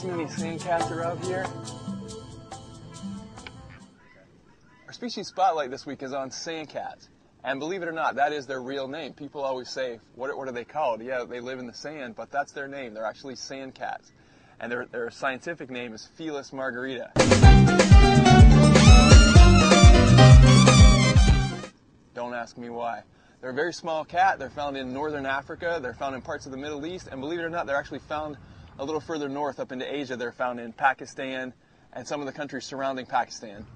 see many sandcats are out here? Our species spotlight this week is on sandcats. And believe it or not, that is their real name. People always say, what are they called? Yeah, they live in the sand, but that's their name. They're actually sandcats. And their scientific name is Felis margarita. Don't ask me why. They're a very small cat. They're found in northern Africa. They're found in parts of the Middle East. And believe it or not, they're actually found a little further north up into Asia. They're found in Pakistan and some of the countries surrounding Pakistan.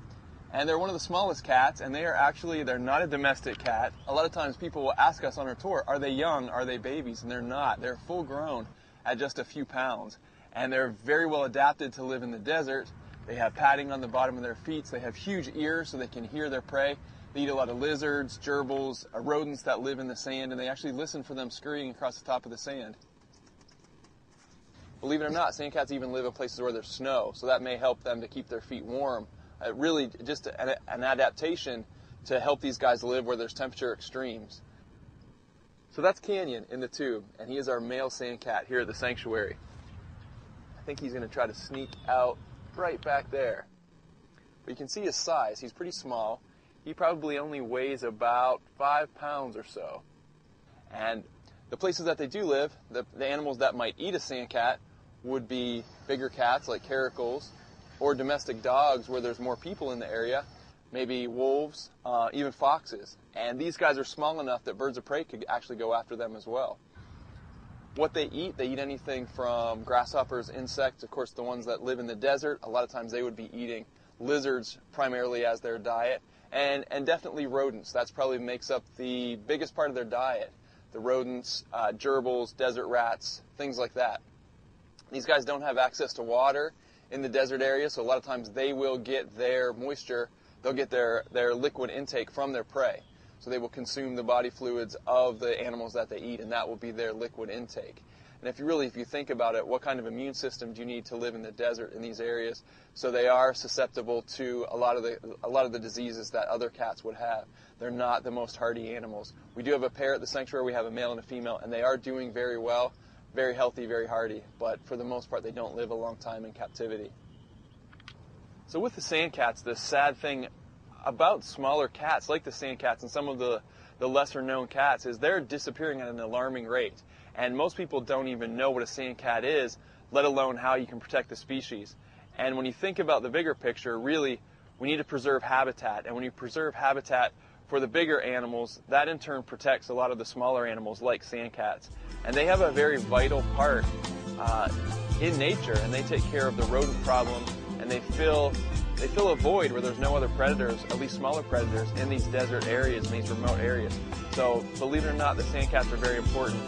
And they're one of the smallest cats, and they're not a domestic cat. A lot of times people will ask us on our tour, are they young, are they babies? And they're not. They're full grown at just a few pounds. And they're very well adapted to live in the desert. They have padding on the bottom of their feet. They have huge ears so they can hear their prey. They eat a lot of lizards, gerbils, rodents that live in the sand, and they actually listen for them scurrying across the top of the sand. Believe it or not, sandcats even live in places where there's snow, so that may help them to keep their feet warm. Really just an adaptation to help these guys live where there's temperature extremes. So that's Canyon in the tube, and he is our male sandcat here at the sanctuary. I think he's going to try to sneak out right back there. But you can see his size. He's pretty small. He probably only weighs about 5 pounds or so. And the places that they do live, the animals that might eat a sandcat would be bigger cats like caracals, or domestic dogs where there's more people in the area, maybe wolves, even foxes. And these guys are small enough that birds of prey could actually go after them as well. What they eat anything from grasshoppers, insects, of course the ones that live in the desert, a lot of times they would be eating lizards primarily as their diet, and definitely rodents. That's probably makes up the biggest part of their diet. The rodents, gerbils, desert rats, things like that. These guys don't have access to water in the desert area, so a lot of times they will get their moisture, they'll get their liquid intake from their prey. So they will consume the body fluids of the animals that they eat, and that will be their liquid intake. And if you think about it, what kind of immune system do you need to live in the desert in these areas? So they are susceptible to a lot of the diseases that other cats would have. They're not the most hardy animals. We do have a pair at the sanctuary. We have a male and a female, and they are doing very well, very healthy, very hardy. But for the most part, they don't live a long time in captivity. So with the sandcats, the sad thing about smaller cats like the sandcats and some of the lesser known cats is they're disappearing at an alarming rate. And most people don't even know what a sandcat is, let alone how you can protect the species. And when you think about the bigger picture, really, we need to preserve habitat. And when you preserve habitat for the bigger animals, that in turn protects a lot of the smaller animals like sandcats. And they have a very vital part in nature, and they take care of the rodent problem, and they fill a void where there's no other predators, at least smaller predators, in these desert areas, in these remote areas. So believe it or not, the sandcats are very important.